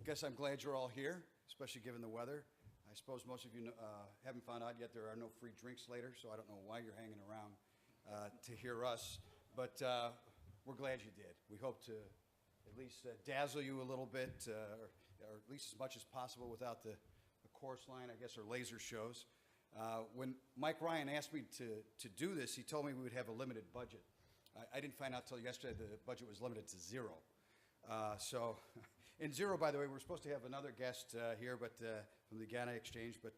guess I'm glad you're all here, especially given the weather. I suppose most of you haven't found out yet there are no free drinks later, so I don't know why you're hanging around to hear us. But we're glad you did. We hope to at least dazzle you a little bit, or at least as much as possible without the chorus line, I guess, or laser shows. When Mike Ryan asked me to do this, he told me we would have a limited budget. I didn't find out till yesterday the budget was limited to zero. In zero, by the way, we're supposed to have another guest here, but from the Ghana Exchange, but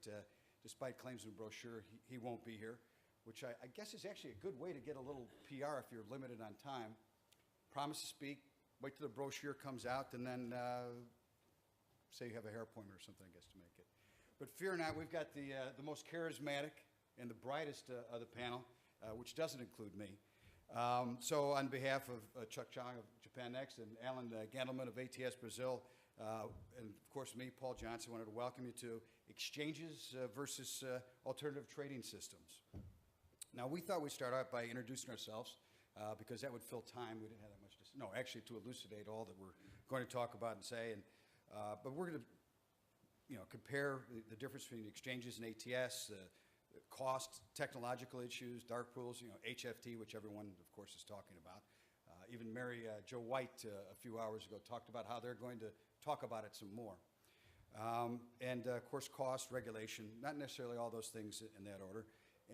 despite claims in the brochure, he won't be here, which I guess is actually a good way to get a little PR if you're limited on time. Promise to speak, wait till the brochure comes out, and then say you have a hair appointment or something, I guess, to make it. But fear not, we've got the most charismatic and the brightest of the panel, which doesn't include me. So on behalf of Chuck Chang of Japan Next and Alan Gandelman of ATS Brazil, and of course me, Paul Johnson, wanted to welcome you to Exchanges versus Alternative Trading Systems. Now, we thought we'd start out by introducing ourselves because that would fill time. We didn't have that much to say. No, actually to elucidate all that we're going to talk about and say. But we're going to compare the difference between exchanges and ATS, cost, technological issues, dark pools, HFT, which everyone, of course, is talking about. Even Mary Jo White a few hours ago talked about how they're going to talk about it some more. Of course, cost, regulation, not necessarily all those things in that order.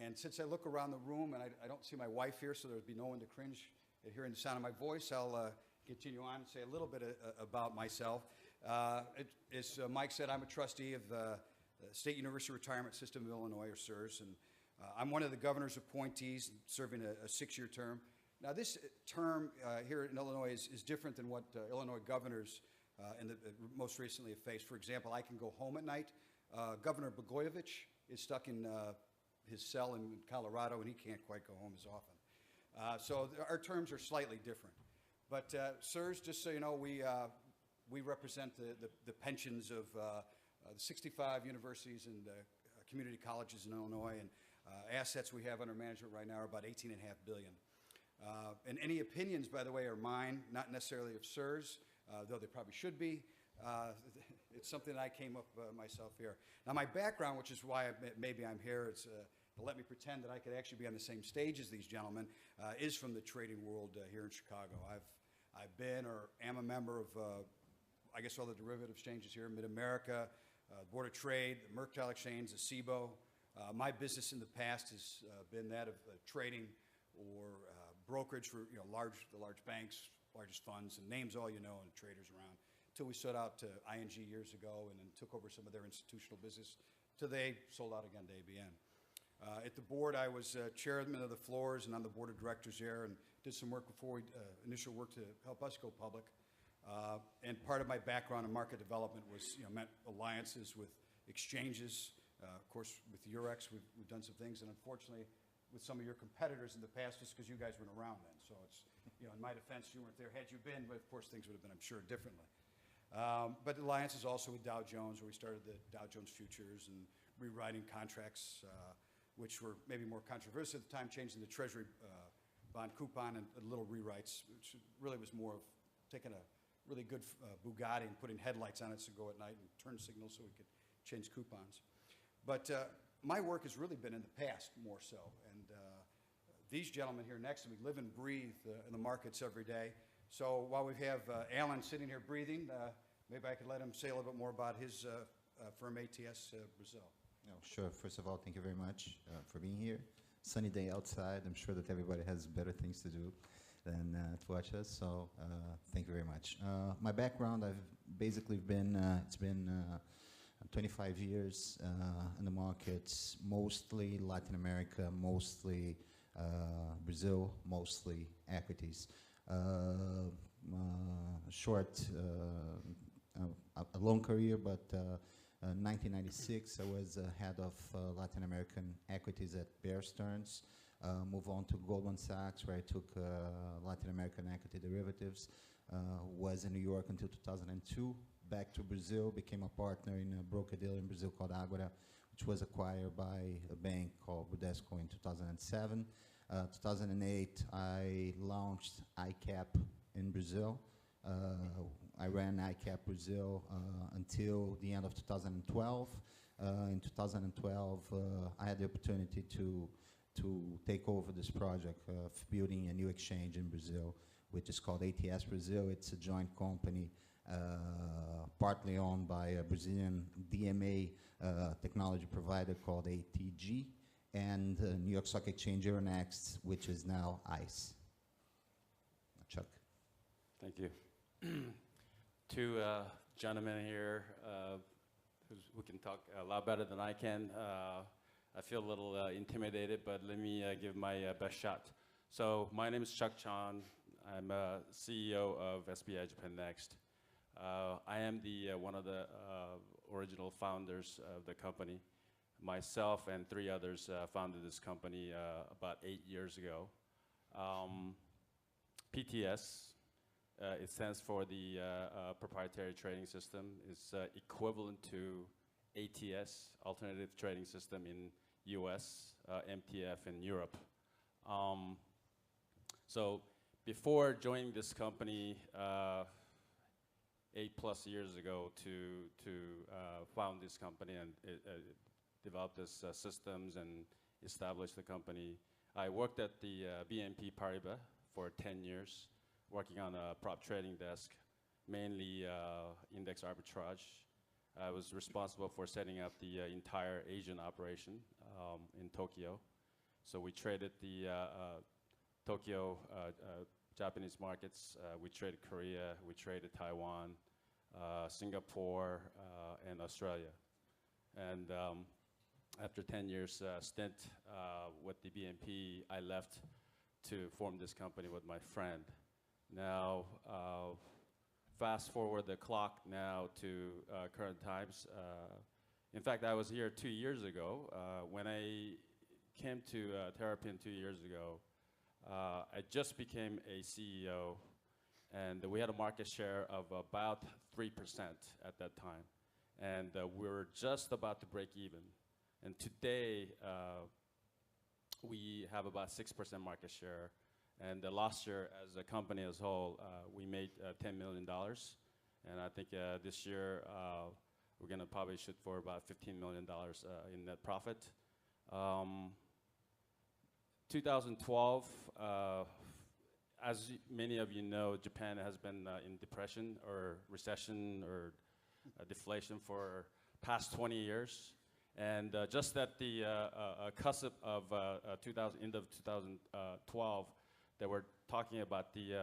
And since I look around the room and I don't see my wife here, so there'll be no one to cringe at hearing the sound of my voice, I'll continue on and say a little bit about myself. As Mike said, I'm a trustee of the State University Retirement System of Illinois, or SURS, and I'm one of the governor's appointees serving a 6-year term. Now, this term here in Illinois is different than what Illinois governors most recently have faced. For example, I can go home at night. Governor Blagojevich is stuck in his cell in Colorado, and he can't quite go home as often. So our terms are slightly different. But SURS, just so you know, we represent the pensions of the 65 universities and community colleges in Illinois, and assets we have under management right now are about $18.5 billion. And any opinions, by the way, are mine, not necessarily of SURS, though they probably should be. It's something that I came up myself here. Now, my background, which is why maybe I'm here, it's to let me pretend that I could actually be on the same stage as these gentlemen, is from the trading world here in Chicago. I've been or am a member of, I guess, all the derivative exchanges here, Mid-America, Board of Trade, the Mercantile Exchange, the CBOE. My business in the past has been that of trading or brokerage for the large banks, largest funds, and names all you know, and traders around, until we sold out to ING years ago and then took over some of their institutional business till they sold out again to ABN. At the board, I was chairman of the floors and on the board of directors there, and did some work before initial work to help us go public. And part of my background in market development was, meant alliances with exchanges. Of course, with Eurex, we've done some things, and unfortunately, with some of your competitors in the past, just because you guys weren't around then. So it's, in my defense, you weren't there. Had you been, but of course, things would have been, I'm sure, differently. But alliances also with Dow Jones, where we started the Dow Jones futures and rewriting contracts, which were maybe more controversial at the time, changing the Treasury bond coupon and little rewrites, which really was more of taking a really good Bugatti and putting headlights on it to go at night and turn signals so we could change coupons. But my work has really been in the past more so. And these gentlemen here next to me live and breathe in the markets every day. So while we have Alan sitting here breathing, maybe I could let him say a little bit more about his firm, ATS Brazil. No, sure. First of all, thank you very much for being here. Sunny day outside. I'm sure that everybody has better things to do than to watch us. So thank you very much. My background, I've basically been, it's been 25 years in the markets, mostly Latin America, mostly Brazil, mostly equities. A long career, but 1996, I was head of Latin American equities at Bear Stearns. Moved on to Goldman Sachs, where I took Latin American equity derivatives. Was in New York until 2002. Back to Brazil, became a partner in a broker-dealer in Brazil called Ágora, which was acquired by a bank called Bradesco in 2007. 2008, I launched ICAP in Brazil. I ran ICAP Brazil until the end of 2012. In 2012, I had the opportunity to take over this project of building a new exchange in Brazil, which is called ATS Brazil. It's a joint company, partly owned by a Brazilian DMA technology provider called ATG, and New York Stock Exchange Euronext, which is now ICE. Chuck. Thank you. Two gentlemen here who can talk a lot better than I can. I feel a little intimidated, but let me give my best shot. So my name is Chuck Chan. I'm CEO of SBI Japan Next. I am one of the original founders of the company. Myself and 3 others founded this company about 8 years ago. PTS, it stands for the proprietary trading system. It's equivalent to ATS, alternative trading system in US, MTF in Europe. So before joining this company 8+ years ago to found this company and develop this systems and establish the company, I worked at the BNP Paribas for 10 years, working on a prop trading desk, mainly index arbitrage. I was responsible for setting up the entire Asian operation in Tokyo. So we traded the Tokyo Japanese markets, we traded Korea, we traded Taiwan, Singapore, and Australia. And after 10 years stint with the BNP, I left to form this company with my friend. Now, fast forward the clock now to current times. In fact, I was here 2 years ago. When I came to Terrapin 2 years ago, I just became a CEO, and we had a market share of about 3% at that time. And we were just about to break even. And today, we have about 6% market share. And last year, as a company as a whole, we made $10 million. And I think this year, we're going to probably shoot for about $15 million in net profit. 2012, as many of you know, Japan has been in depression or recession or deflation for past 20 years. And just at the cusp of end of 2012, they were talking about the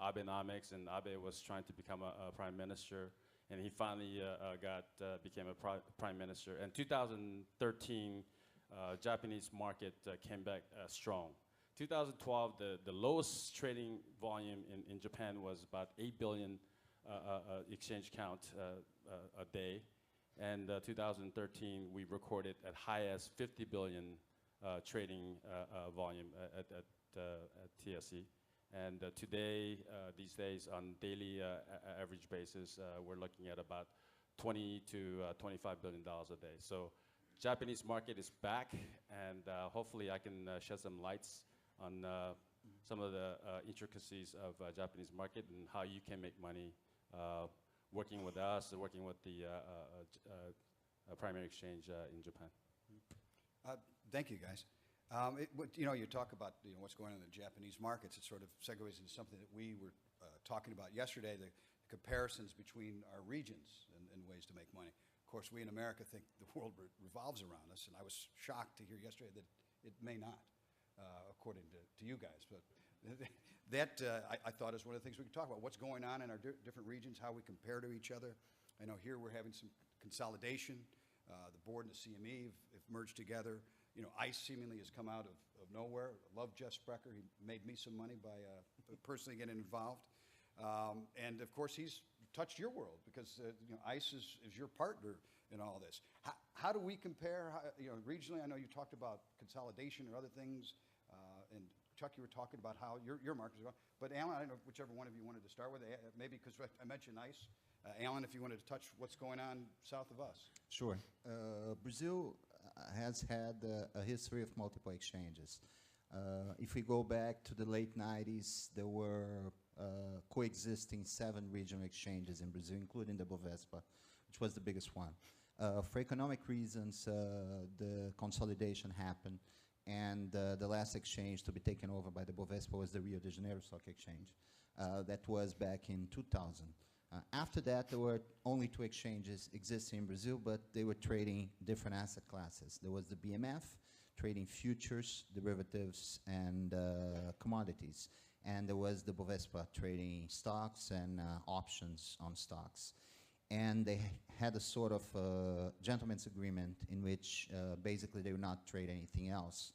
Abenomics, and Abe was trying to become a prime minister, and he finally became a prime minister. And 2013, Japanese market came back strong. 2012, the lowest trading volume in Japan was about 8 billion exchange count a day. And 2013, we recorded at high as 50 billion trading volume at TSE. And today, these days, on daily average basis, we're looking at about 20 to $25 billion a day. So Japanese market is back, and hopefully I can shed some lights on some of the intricacies of Japanese market and how you can make money working with us, working with the primary exchange in Japan. Thank you, guys. You talk about what's going on in the Japanese markets. It sort of segues into something that we were talking about yesterday, the comparisons between our regions and ways to make money. Of course, we in America think the world revolves around us, and I was shocked to hear yesterday that it may not, according to you guys. But that, I thought, is one of the things we could talk about. What's going on in our different regions, how we compare to each other. I know here we're having some consolidation. The board and the CME have merged together. ICE seemingly has come out of nowhere. I love Jeff Sprecher. He made me some money by personally getting involved. And, of course, he's touched your world because ICE is your partner in all this. How do we compare? Regionally, I know you talked about consolidation or other things. And, Chuck, you were talking about how your market is going. But, Alan, I don't know whichever one of you wanted to start with. Maybe because I mentioned ICE. Alan, if you wanted to touch what's going on south of us. Sure. Brazil has had a history of multiple exchanges. If we go back to the late 90s, there were coexisting 7 regional exchanges in Brazil, including the Bovespa, which was the biggest one. For economic reasons, the consolidation happened, and the last exchange to be taken over by the Bovespa was the Rio de Janeiro Stock Exchange. That was back in 2000. After that, there were only 2 exchanges existing in Brazil, but they were trading different asset classes. There was the BMF, trading futures, derivatives, and commodities. And there was the Bovespa, trading stocks and options on stocks. And they had a sort of gentleman's agreement in which basically they would not trade anything else.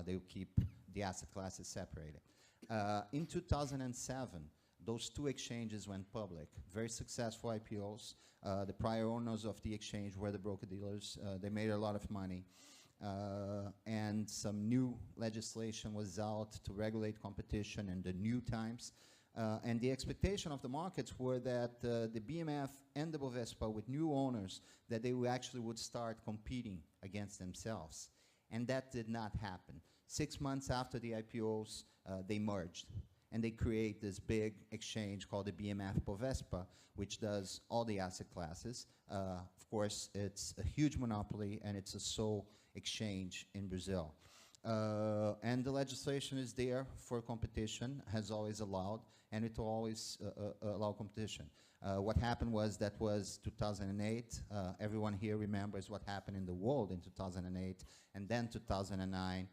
They would keep the asset classes separated. In 2007, those 2 exchanges went public, very successful IPOs. The prior owners of the exchange were the broker-dealers. They made a lot of money. And some new legislation was out to regulate competition in the new times. And the expectation of the markets were that the BMF and the Bovespa, with new owners, that they actually would start competing against themselves. And that did not happen. 6 months after the IPOs, they merged. And they create this big exchange called the BMF Bovespa, which does all the asset classes. Of course, it's a huge monopoly, and it's a sole exchange in Brazil. And the legislation is there for competition, has always allowed, and it will always allow competition. What happened was, that was 2008. Everyone here remembers what happened in the world in 2008, and then 2009.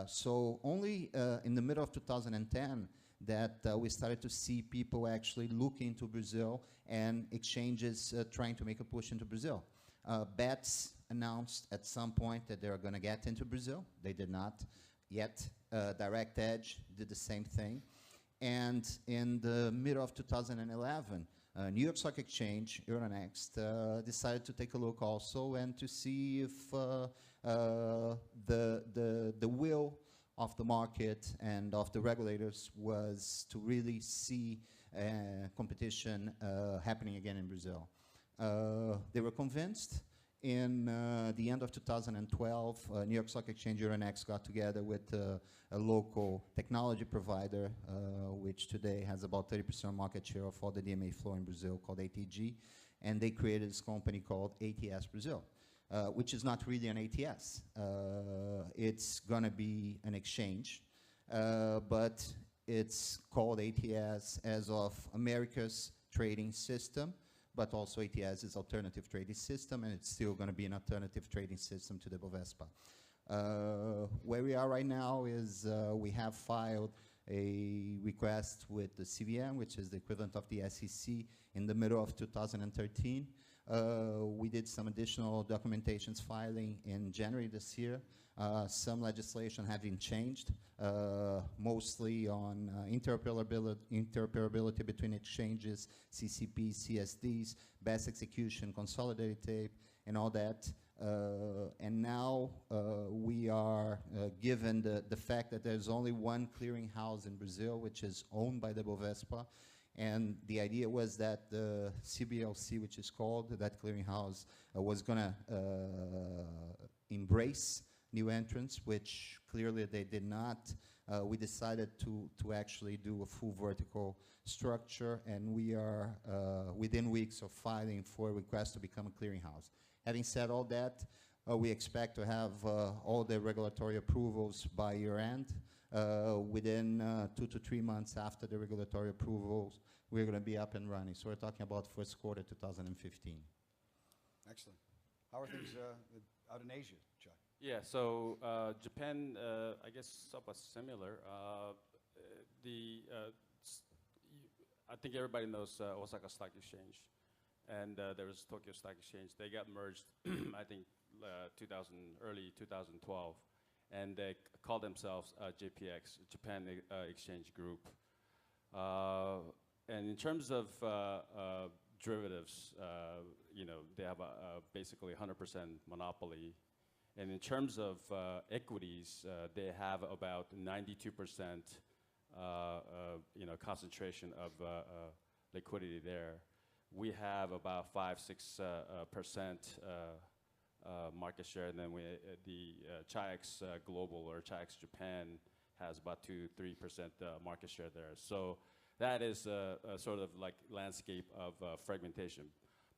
So only in the middle of 2010 that we started to see people actually looking into Brazil and exchanges trying to make a push into Brazil. Bets announced at some point that they were going to get into Brazil. They did not yet. Direct Edge did the same thing. And in the middle of 2011, New York Stock Exchange, Euronext, decided to take a look also and to see if the will of the market and of the regulators was to really see competition happening again in Brazil. They were convinced. In the end of 2012, New York Stock Exchange, Euronext got together with a local technology provider, which today has about 30% market share of all the DMA flow in Brazil, called ATG, and they created this company called ATS Brazil, which is not really an ATS. It's going to be an exchange, but it's called ATS as of America's trading system, but also ATS is alternative trading system, and it's still going to be an alternative trading system to the Bovespa. Where we are right now is we have filed a request with the CVM, which is the equivalent of the SEC, in the middle of 2013. We did some additional documentations filing in January this year. Some legislation having changed, mostly on interoperability between exchanges, CCPs, CSDs, best execution, consolidated tape, and all that. And now we are given the fact that there's only one clearinghouse in Brazil, which is owned by the Bovespa. And the idea was that the CBLC, which is called, that clearinghouse, was going to embrace new entrants, which clearly they did not. We decided to actually do a full vertical structure, and we are within weeks of filing for a request to become a clearinghouse. Having said all that, we expect to have all the regulatory approvals by year-end. Within 2 to 3 months after the regulatory approvals, we're going to be up and running. So we're talking about first quarter 2015. Excellent. How are things out in Asia, Chai? Yeah, so Japan, I guess, somewhat similar. I think everybody knows Osaka Stock Exchange, and there was Tokyo Stock Exchange. They got merged, I think, early 2012, and they call themselves JPX, Japan Exchange Group. And in terms of derivatives, they have basically 100% monopoly. And in terms of equities, they have about 92% concentration of liquidity there. We have about 5-6% market share, and then the Chi-X Global or Chi-X Japan has about 2-3% market share there. So that is a sort of like landscape of fragmentation.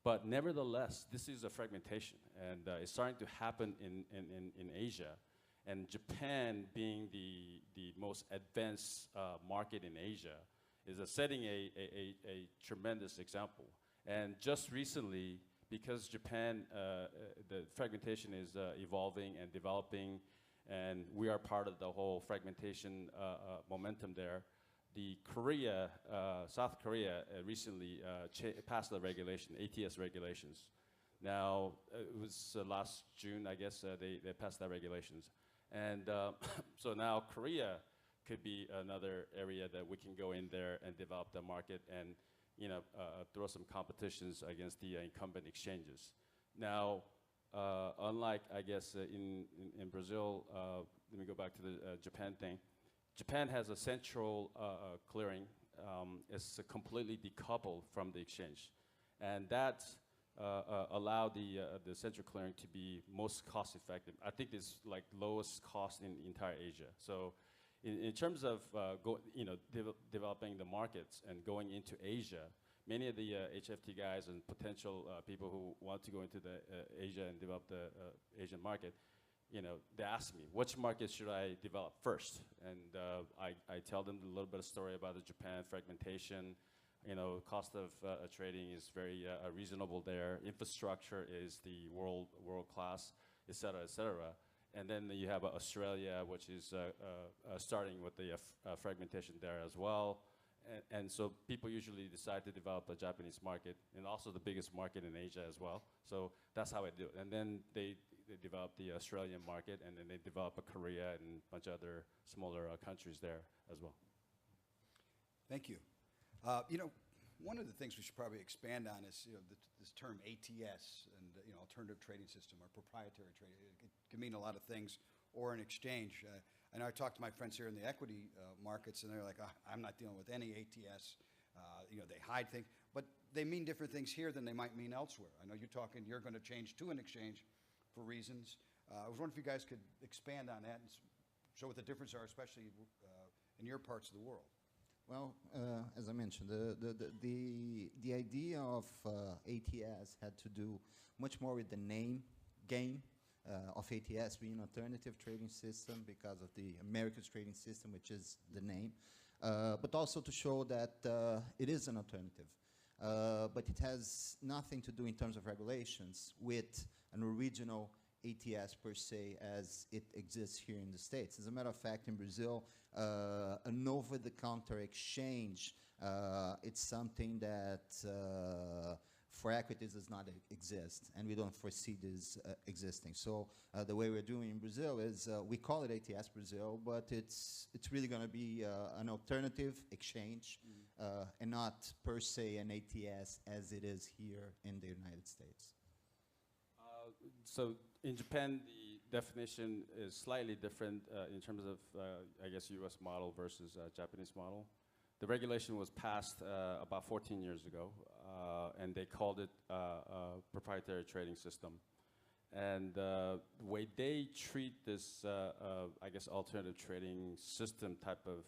But nevertheless, this is a fragmentation, and it's starting to happen in Asia. And Japan, being the most advanced market in Asia, is setting a tremendous example. And just recently, because Japan, the fragmentation is evolving and developing, and we are part of the whole fragmentation momentum there, the South Korea recently passed the regulation, ATS regulations. Now, it was last June, I guess, they passed that regulations. And so now Korea could be another area that we can go in there and develop the market and throw some competitions against the incumbent exchanges. Now, unlike, I guess, in Brazil, let me go back to the Japan thing. Japan has a central clearing. It's completely decoupled from the exchange. And that allowed the central clearing to be most cost effective. I think it's like lowest cost in entire Asia. So in terms of developing the markets and going into Asia, many of the HFT guys and potential people who want to go into the Asia and develop the Asian market, they ask me, which market should I develop first? And I tell them a little bit of story about the Japan fragmentation. Cost of trading is very reasonable there. Infrastructure is the world class, et cetera, et cetera. And then you have Australia, which is starting with the fragmentation there as well. And so people usually decide to develop the Japanese market, and also the biggest market in Asia as well. So that's how I do it. And then they develop the Australian market, and then they develop Korea and a bunch of other smaller countries there as well. Thank you. One of the things we should probably expand on is this term ATS and alternative trading system or proprietary trading. It can mean a lot of things, or an exchange. I know I talked to my friends here in the equity markets, and they're like, I'm not dealing with any ATS. They hide things, but they mean different things here than they might mean elsewhere. I know you're going to change to an exchange for reasons. I was wondering if you guys could expand on that and show what the differences are, especially in your parts of the world. Well, as I mentioned, the idea of ATS had to do much more with the name game of ATS being an alternative trading system because of the Americas trading system, which is the name, but also to show that it is an alternative. But it has nothing to do in terms of regulations with an original ATS per se as it exists here in the States. As a matter of fact, in Brazil, an over-the-counter exchange, it's something that for equities does not exist, and we don't foresee this existing. So the way we're doing in Brazil is we call it ATS Brazil, but it's really going to be an alternative exchange and not per se an ATS as it is here in the United States. So in Japan, the definition is slightly different in terms of, I guess, U.S. model versus Japanese model. The regulation was passed about 14 years ago, and they called it a proprietary trading system. And the way they treat this, I guess, alternative trading system type of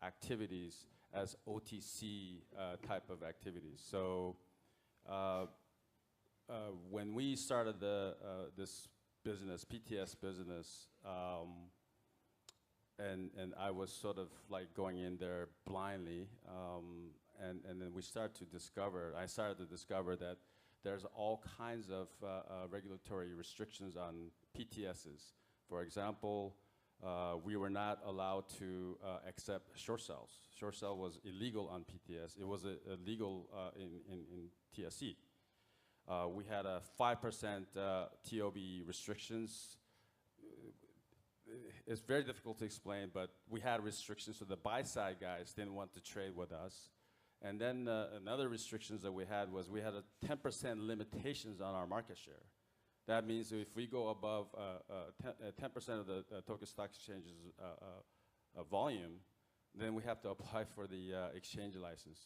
activities as OTC type of activities. So when we started this business, PTS business, and I was sort of like going in there blindly, and then I started to discover that there's all kinds of regulatory restrictions on PTSs. For example, we were not allowed to accept short sales. Short sale was illegal on PTS. It was illegal in TSE. We had a 5% TOB restrictions. It's very difficult to explain, but we had restrictions, so the buy-side guys didn't want to trade with us. And then another restrictions that we had was we had a 10% limitations on our market share. That means if we go above 10% of the Tokyo Stock Exchange's volume, then we have to apply for the exchange license,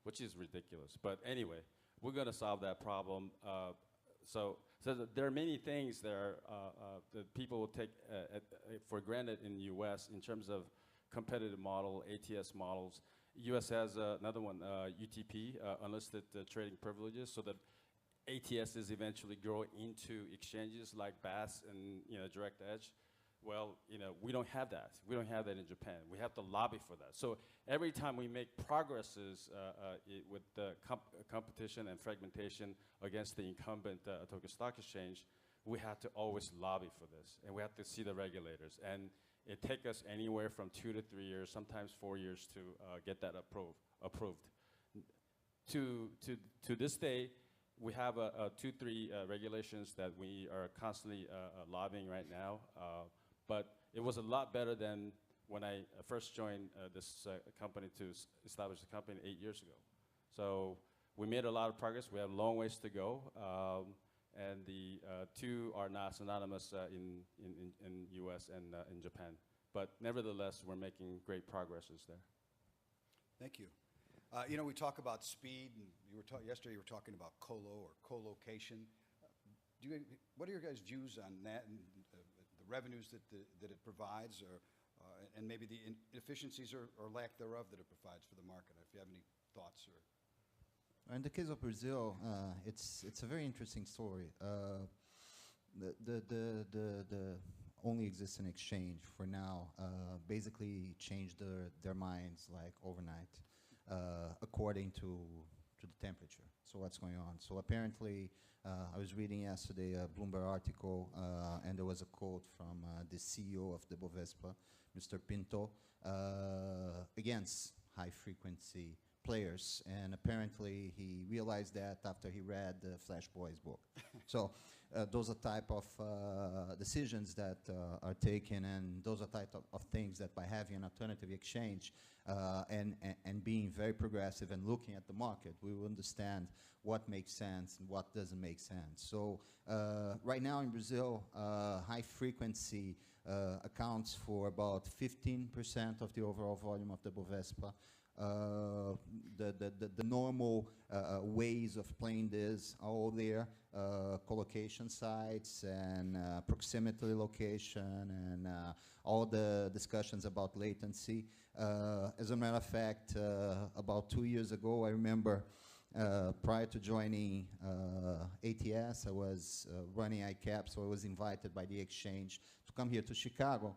which is ridiculous. But anyway, we're going to solve that problem. So there are many things there that people will take for granted in the U.S. in terms of competitive model, ATS models, U.S. has another one, UTP, unlisted trading privileges, so that ATSs eventually grow into exchanges like BAS and Direct Edge. Well, we don't have that. We don't have that in Japan. We have to lobby for that. So every time we make progresses with the competition and fragmentation against the incumbent Tokyo Stock Exchange, we have to always lobby for this, and we have to see the regulators. And it takes us anywhere from 2 to 3 years, sometimes 4 years to get that approved. To this day, we have 2-3 regulations that we are constantly lobbying right now, but it was a lot better than when I first joined this company to establish the company 8 years ago. So we made a lot of progress. We have a long ways to go, and the two are not synonymous in U.S. and in Japan. But nevertheless, we're making great progresses there. Thank you. We talk about speed, and yesterday you were talking about colo or co-location. What are your guys' views on that and the revenues that it provides, and maybe the inefficiencies or lack thereof that it provides for the market? If you have any thoughts or. In the case of Brazil, it's a very interesting story. The only existing exchange for now basically changed their minds like overnight, according to the temperature. So what's going on? So apparently, I was reading yesterday a Bloomberg article, and there was a quote from the CEO of the Bovespa, Mr. Pinto, against high-frequency players, and apparently he realized that after he read the Flash Boys book. So those are type of decisions that are taken, and those are type of things that by having an alternative exchange and being very progressive and looking at the market, we will understand what makes sense and what doesn't make sense. So right now in Brazil, high frequency accounts for about 15% of the overall volume of the Bovespa. The normal ways of playing this are all there, collocation sites and proximity location and all the discussions about latency. As a matter of fact, about 2 years ago, I remember prior to joining ATS, I was running ICAP, so I was invited by the exchange to come here to Chicago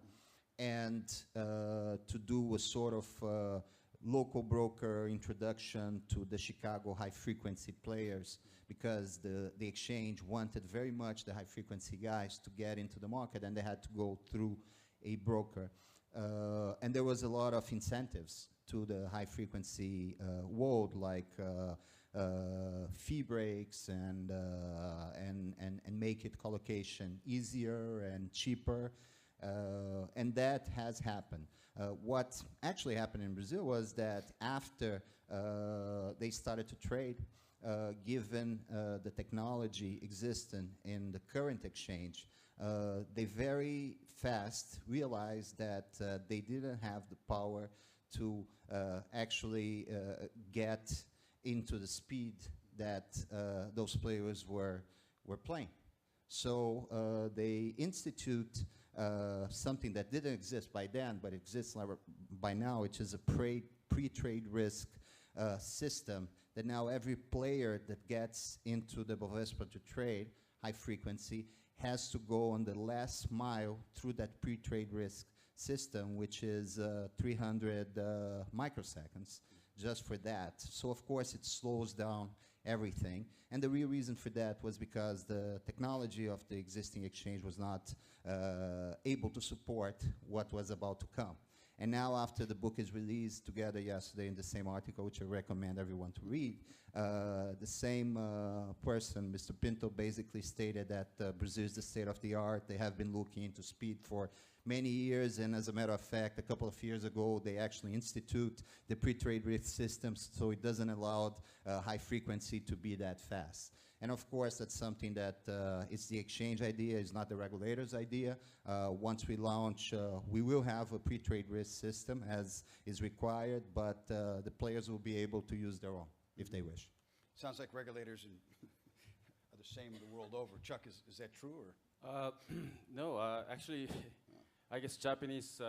and to do a sort of local broker introduction to the Chicago high-frequency players, because the exchange wanted very much the high-frequency guys to get into the market, and they had to go through a broker. And there was a lot of incentives to the high-frequency world, like fee breaks and make it collocation easier and cheaper. And that has happened. What actually happened in Brazil was that after they started to trade, given the technology existing in the current exchange, they very fast realized that they didn't have the power to actually get into the speed that those players were playing. So they institute something that didn't exist by then, but exists by now, which is a pre-trade risk system that now every player that gets into the Bovespa to trade high frequency has to go on the last mile through that pre-trade risk system, which is 300 microseconds just for that. So of course it slows down everything. And the real reason for that was because the technology of the existing exchange was not able to support what was about to come. And now after the book is released together yesterday in the same article, which I recommend everyone to read, the same person, Mr. Pinto, basically stated that Brazil is the state of the art. They have been looking into speed for many years, and as a matter of fact, a couple of years ago, they actually institute the pre-trade risk systems, so it doesn't allow high frequency to be that fast. And of course, that's something that it's the exchange idea, it's not the regulator's idea. Once we launch, we will have a pre-trade risk system as is required, but the players will be able to use their own if they wish. Sounds like regulators are the same the world over. Chuck, is that true? Or? No, actually, I guess Japanese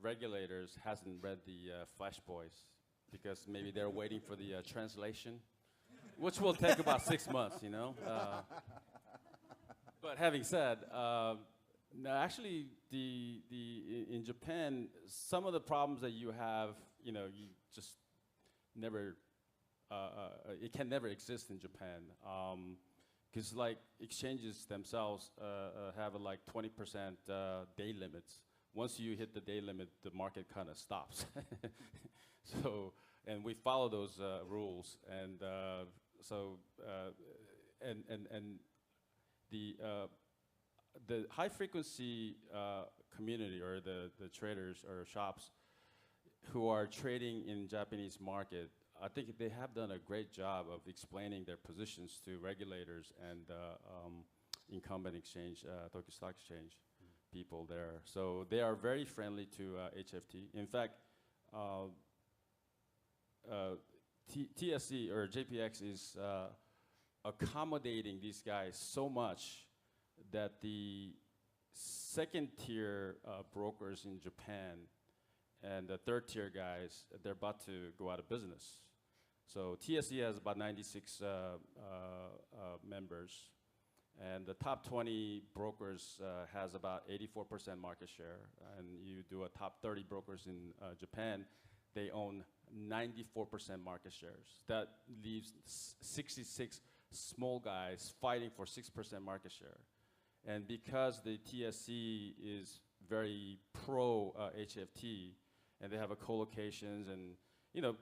regulators hasn't read the Flash Boys because maybe they're waiting for the translation, which will take about 6 months, you know. But having said, no, actually, in Japan, some of the problems that you have, you know, you just never, it can never exist in Japan. Because like exchanges themselves have like 20% day limits. Once you hit the day limit, the market kind of stops. So, and we follow those rules, and the high frequency community, or the traders or shops who are trading in Japanese market, I think they have done a great job of explaining their positions to regulators and incumbent exchange, Tokyo Stock Exchange people there. So they are very friendly to HFT. In fact, TSE or JPX is accommodating these guys so much that the second tier brokers in Japan and the third tier guys, they're about to go out of business. So TSE has about 96 members, and the top 20 brokers has about 84% market share. And you do a top 30 brokers in Japan, they own 94% market shares. That leaves 66 small guys fighting for 6% market share. And because the TSE is very pro HFT, and they have a co-locations, and you know,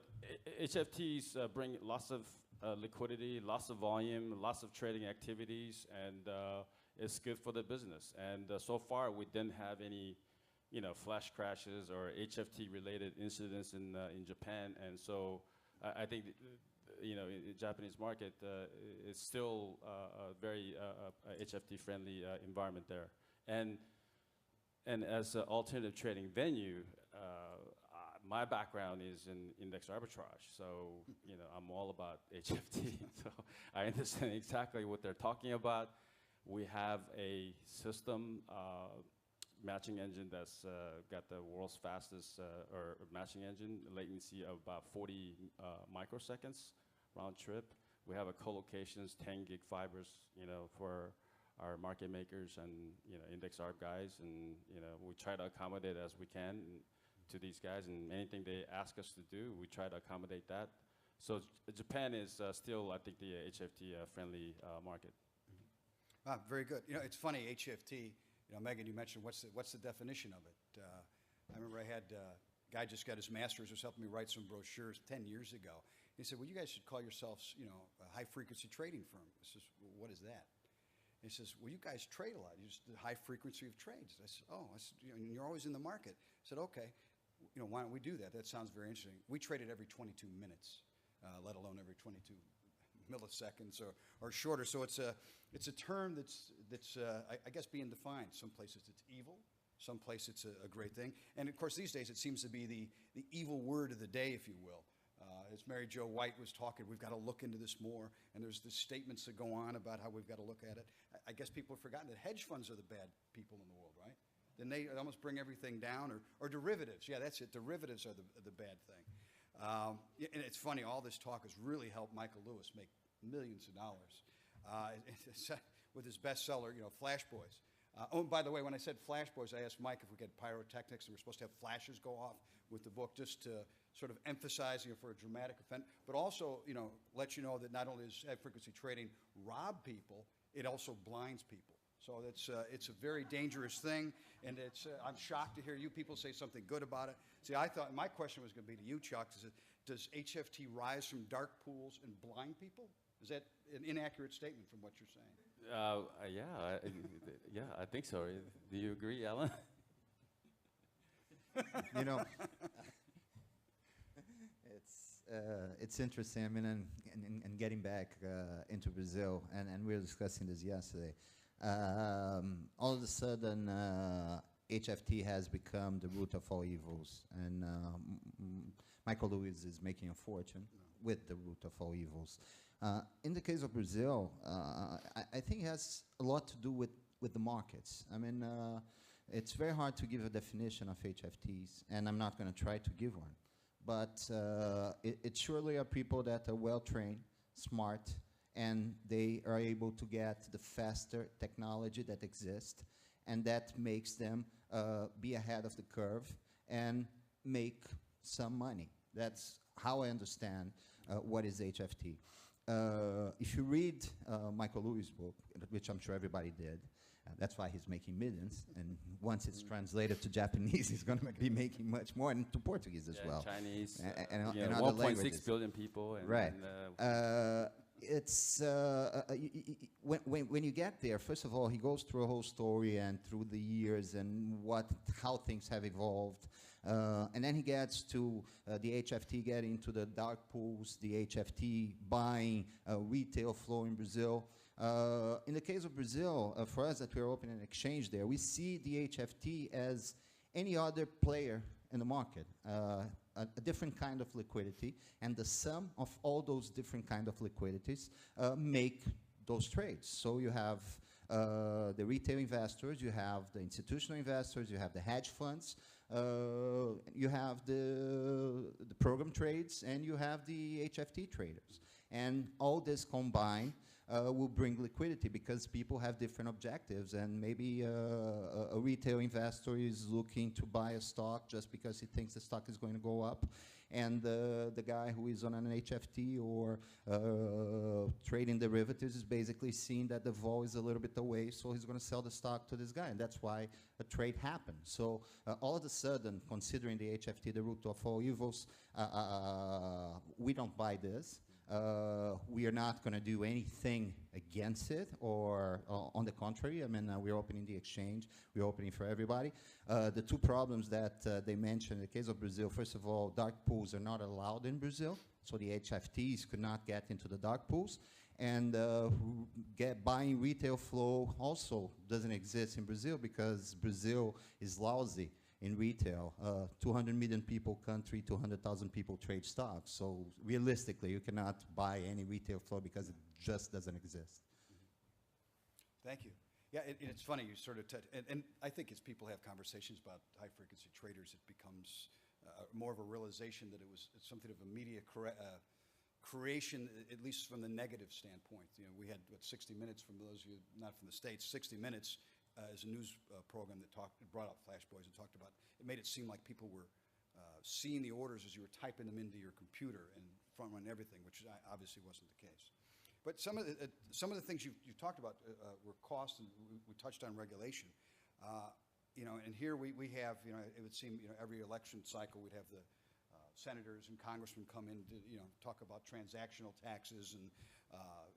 HFTs bring lots of liquidity, lots of volume, lots of trading activities, and it's good for the business. And so far, we didn't have any, you know, flash crashes or HFT-related incidents in Japan. And so I think, you know, in the Japanese market, it's still a very HFT-friendly environment there. And as an alternative trading venue, my background is in index arbitrage, so you know, I'm all about HFT. So I understand exactly what they're talking about. We have a system matching engine that's got the world's fastest or matching engine, latency of about 40 microseconds round trip. We have a co-locations 10 gig fibers, you know, for our market makers and, you know, index arb guys, and you know, we try to accommodate as we can to these guys, and anything they ask us to do, we try to accommodate that. So Japan is still, I think, the HFT friendly market. Ah, very good. You know, it's funny, HFT, you know, Megan, you mentioned what's the definition of it. I remember I had a guy just got his master's, was helping me write some brochures 10 years ago. He said, well, you guys should call yourselves, you know, a high-frequency trading firm. I says, well, what is that? He says, well, you guys trade a lot. You just the high frequency of trades. I said, oh, I said, you know, you're always in the market. I said, okay, you know, why don't we do that? That sounds very interesting. We trade it every 22 minutes, let alone every 22 milliseconds or shorter. So it's a term that's I guess being defined. Some places it's evil, some places it's a great thing. And of course these days it seems to be the evil word of the day, if you will. As Mary Jo White was talking, we've got to look into this more, and there's the statements that go on about how we've got to look at it. I guess people have forgotten that hedge funds are the bad people in the world, right? Then they almost bring everything down, or derivatives. Yeah, that's it. Derivatives are the bad thing. And it's funny, all this talk has really helped Michael Lewis make millions of dollars with his bestseller, you know, Flash Boys. Oh, and by the way, when I said Flash Boys, I asked Mike if we get pyrotechnics, and we're supposed to have flashes go off with the book, just to sort of emphasize, you know, for a dramatic event, but also, you know, let you know that not only does high-frequency trading rob people, it also blinds people. So it's a very dangerous thing, and I'm shocked to hear you people say something good about it. See, I thought my question was going to be to you, Chuck. Does HFT rise from dark pools and blind people? Is that an inaccurate statement from what you're saying? Yeah, I think so. Do you agree, Alan? You know, it's interesting. I mean, and getting back into Brazil, and we were discussing this yesterday. All of a sudden, HFT has become the root of all evils, and Michael Lewis is making a fortune with the root of all evils. In the case of Brazil, I think it has a lot to do with the markets. I mean, it's very hard to give a definition of HFTs, and I'm not going to try to give one. but it surely are people that are well-trained, smart, and they are able to get the faster technology that exists, and that makes them be ahead of the curve and make some money. That's how I understand what is HFT. If you read Michael Lewis' book, which I'm sure everybody did, that's why he's making millions, and once it's translated to Japanese, he's going to be making much more, and to Portuguese as well. Chinese, and other 1.6 languages. billion people. And, Right. and, It's when you get there, first of all, he goes through a whole story and through the years and how things have evolved, and then he gets to the HFT getting into the dark pools, the HFT buying retail flow in Brazil. In the case of Brazil, for us that we're opening an exchange there, we see the HFT as any other player in the market. A different kind of liquidity, and the sum of all those different kind of liquidities make those trades. So you have the retail investors, you have the institutional investors, you have the hedge funds, you have the program trades, and you have the HFT traders. And all this combined will bring liquidity because people have different objectives, and maybe a retail investor is looking to buy a stock just because he thinks the stock is going to go up, and the guy who is on an HFT or trading derivatives is basically seeing that the vol is a little bit away, so he's going to sell the stock to this guy, and that's why a trade happens. So all of a sudden, considering the HFT the root of all evils, we don't buy this. We are not going to do anything against it, or on the contrary. I mean, we're opening the exchange. We're opening for everybody. The two problems that they mentioned in the case of Brazil, first of all, dark pools are not allowed in Brazil, so the HFTs could not get into the dark pools. And buying retail flow also doesn't exist in Brazil because Brazil is lousy in retail. 200 million people country, 200,000 people trade stocks. So realistically, you cannot buy any retail flow because it just doesn't exist. Thank you. Yeah, it's funny, you sort of, and I think as people have conversations about high-frequency traders, it becomes more of a realization that it's something of a media creation, at least from the negative standpoint. You know, we had, 60 Minutes, from those of you not from the States, 60 Minutes is a news program that brought out Flash Boys and talked about, it made it seem like people were seeing the orders as you were typing them into your computer and front run everything, which obviously wasn't the case. But some of the things you talked about were cost, and we touched on regulation. You know, and here we have, you know, it would seem, you know, every election cycle we'd have the senators and congressmen come in to, you know, talk about transactional taxes and,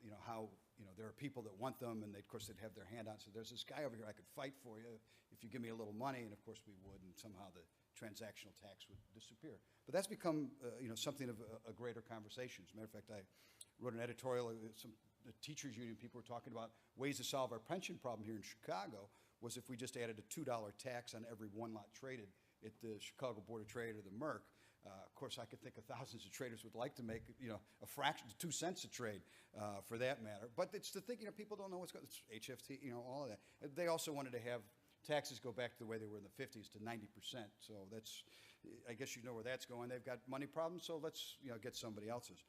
you know, how, you know, there are people that want them, and of course they'd have their hand out. So there's this guy over here, I could fight for you if you give me a little money, and of course we would, and somehow the transactional tax would disappear. But that's become, you know, something of a greater conversation. As a matter of fact, I wrote an editorial, the teachers union people were talking about ways to solve our pension problem here in Chicago was if we just added a $2 tax on every one lot traded at the Chicago Board of Trade or the Merck. Of course, I could think of thousands of traders would like to make, you know, a fraction, 2 cents a trade for that matter. But it's the thing, you know, people don't know what's going on. It's HFT, you know, all of that. They also wanted to have taxes go back to the way they were in the 50s to 90%. So that's, I guess you know where that's going. They've got money problems, so let's, you know, get somebody else's.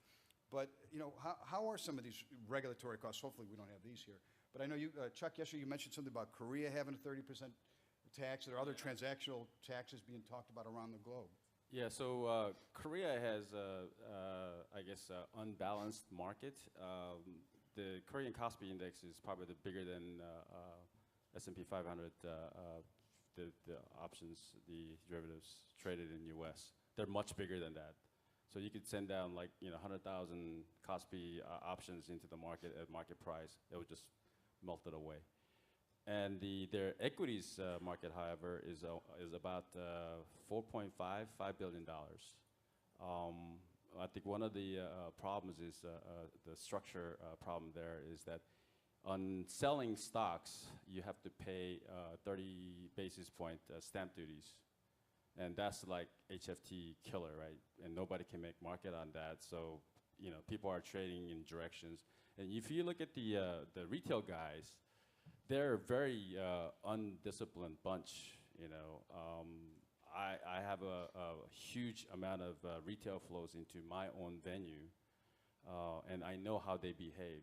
But, you know, how are some of these regulatory costs? Hopefully we don't have these here. But I know you, Chuck, yesterday you mentioned something about Korea having a 30% tax. There are other transactional taxes being talked about around the globe. Yeah, so Korea has, I guess, unbalanced market. The Korean Kospi index is probably bigger than S&P 500, the options, the derivatives traded in U.S. They're much bigger than that. So you could send down like, you know, 100,000 Kospi options into the market at market price. It would just melt it away. And their equities market, however, is about $4.5 billion. I think one of the problems is the structure problem there is that on selling stocks, you have to pay 30 basis point stamp duties. And that's like HFT killer, right? And nobody can make market on that. So, you know, people are trading in directions. And if you look at the retail guys, they're a very undisciplined bunch, you know. I have a huge amount of retail flows into my own venue, and I know how they behave.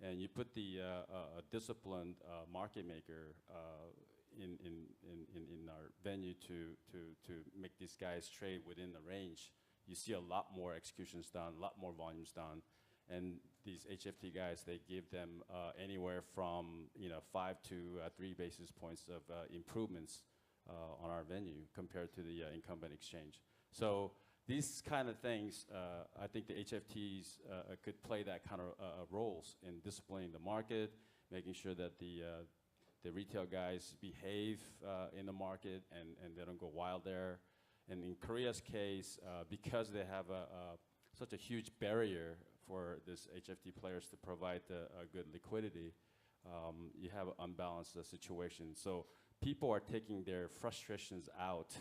And you put the a disciplined market maker in our venue to make these guys trade within the range, you see a lot more executions done, a lot more volumes done. And these HFT guys, they give them anywhere from 5 to 3 basis points of improvements on our venue compared to the incumbent exchange. So these kind of things, I think the HFTs could play that kind of roles in disciplining the market, making sure that the retail guys behave in the market and they don't go wild there. And in Korea's case, because they have such a huge barrier for this HFT players to provide a good liquidity, you have an unbalanced situation. So people are taking their frustrations out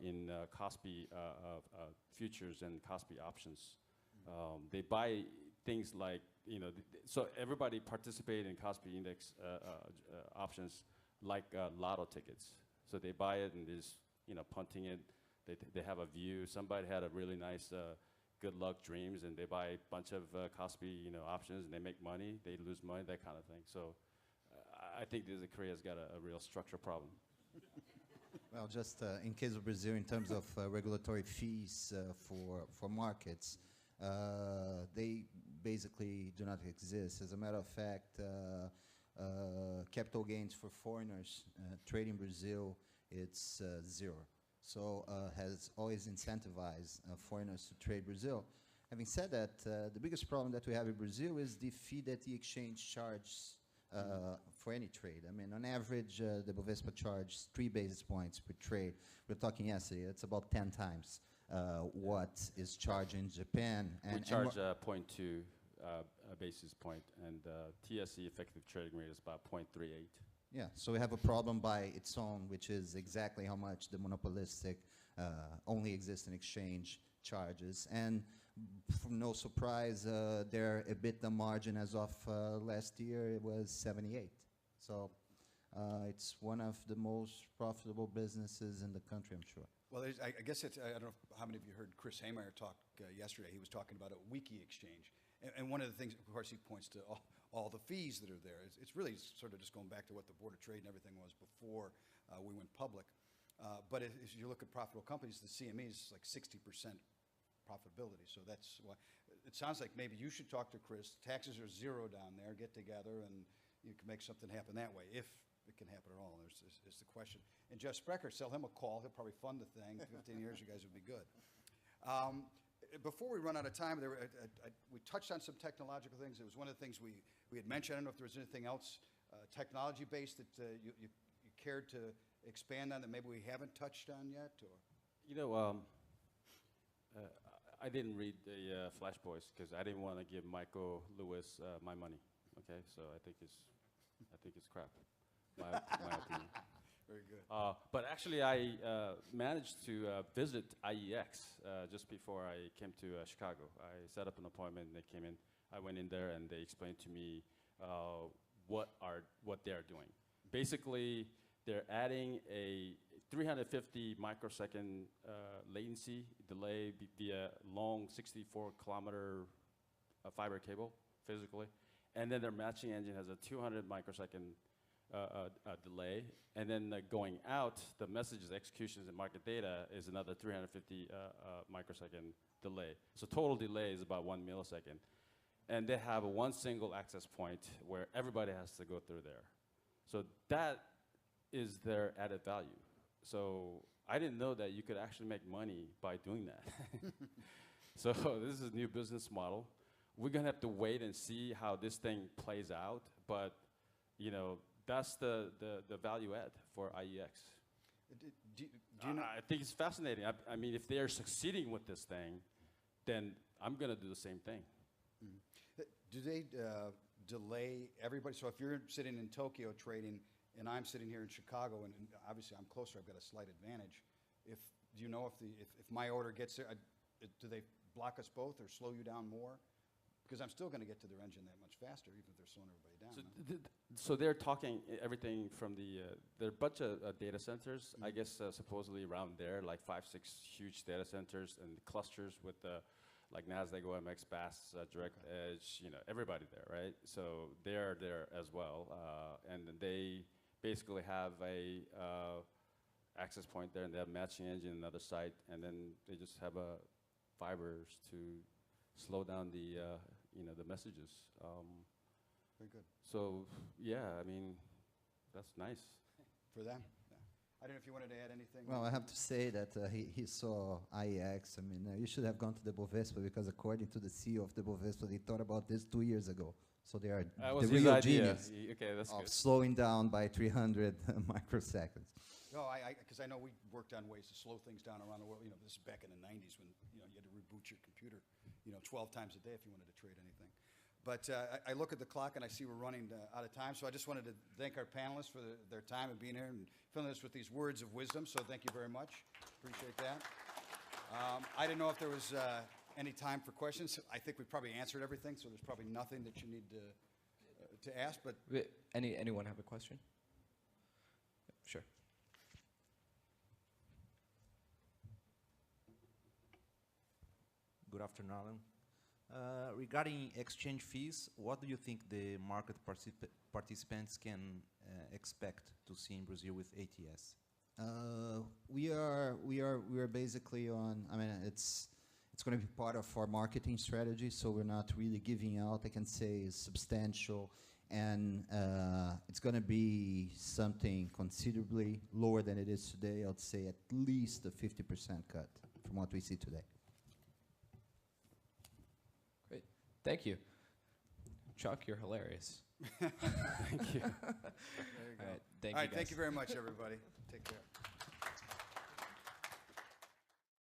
in KOSPI futures and KOSPI options. They buy things like, so everybody participate in KOSPI index options like lotto tickets. So they buy it and just, punting it. They have a view. Somebody had a really nice good luck dreams, and they buy a bunch of KOSPI options, and they make money. They lose money, that kind of thing. So I think Korea's got a real structural problem. Well, just in case of Brazil, in terms of regulatory fees for markets, they basically do not exist. As a matter of fact, capital gains for foreigners trading Brazil, it's zero. So has always incentivized foreigners to trade Brazil. Having said that, the biggest problem that we have in Brazil is the fee that the exchange charges for any trade. I mean, on average, the Bovespa charges 3 basis points per trade. We're talking yesterday, it's about 10 times what is charged in Japan. We charge 0.2 basis point, and TSE effective trading rate is about 0.38. Yeah, so we have a problem by its own, which is exactly how much the monopolistic, only existing exchange charges. And no surprise, their EBITDA margin as of last year, it was 78. So it's one of the most profitable businesses in the country, I'm sure. Well, I guess it's, I don't know how many of you heard Chris Haymeyer talk yesterday. He was talking about a wiki exchange. And one of the things, of course, he points to all the fees that are there. It's really sort of just going back to what the Board of Trade and everything was before we went public. But if you look at profitable companies, the CME is like 60% profitability. So that's why it sounds like maybe you should talk to Chris. Taxes are zero down there. Get together and you can make something happen that way, if it can happen at all. Is the question. And Jeff Sprecher, sell him a call. He'll probably fund the thing. 15 years, you guys would be good. Before we run out of time, we touched on some technological things. It was one of the things we had mentioned. I don't know if there was anything else technology-based that you cared to expand on that maybe we haven't touched on yet? Or? I didn't read the Flash Boys because I didn't want to give Michael Lewis my money. Okay, so I think it's crap. My opinion. Very good. But actually, I managed to visit IEX just before I came to Chicago. I set up an appointment, and they came in. I went in there, and they explained to me what they are doing. Basically, they're adding a 350 microsecond latency delay via long 64-kilometer fiber cable, physically. And then their matching engine has a 200 microsecond delay, and then going out, the messages, executions, and market data is another 350 microsecond delay. So total delay is about 1 millisecond. And they have one single access point where everybody has to go through there. So that is their added value. So I didn't know that you could actually make money by doing that. So this is a new business model. We're gonna have to wait and see how this thing plays out, but that's the value add for IEX. Do you know? I think it's fascinating. I mean, if they're succeeding with this thing, then I'm going to do the same thing. Mm-hmm. Do they delay everybody? So if you're sitting in Tokyo trading and I'm sitting here in Chicago, and obviously I'm closer, I've got a slight advantage. Do you know if my order gets there, do they block us both or slow you down more? because I'm still going to get to their engine that much faster, even if they're slowing everybody down. So, no? so they're talking everything from there are a bunch of data centers, I guess supposedly around there, like 5, 6 huge data centers and clusters with like Nasdaq, OMX, Bass, Direct Edge, everybody there, right? So they're there as well, and they basically have a access point there, and they have matching engine on the other side, and then they just have fibers to slow down the the messages. Very good. So yeah, I mean, that's nice. For them? Yeah. I don't know if you wanted to add anything. Well, I have to say that he saw IEX. I mean, you should have gone to the Bovespa because according to the CEO of the Bovespa, they thought about this 2 years ago. So they are That was the his real idea. genius Okay, that's of good. slowing down by 300 microseconds. No, because I know we worked on ways to slow things down around the world. This is back in the 90s when you had to reboot your computer 12 times a day if you wanted to trade anything. But I look at the clock and I see we're running out of time, so I just wanted to thank our panelists for their time and being here and filling us with these words of wisdom, so thank you very much. Appreciate that. I didn't know if there was any time for questions. I think we probably answered everything, so there's probably nothing that you need to ask, but Anyone have a question? Sure. Good afternoon, Alan. Regarding exchange fees, what do you think the market participants can expect to see in Brazil with ATS? We are basically on. I mean, it's going to be part of our marketing strategy. So we're not really giving out. I can say substantial, and it's going to be something considerably lower than it is today. I'd say at least a 50% cut from what we see today. Great. Thank you. Chuck, you're hilarious. Thank you. there you go. All right. Thank All you, right, thank guys. you very much, everybody. Take care.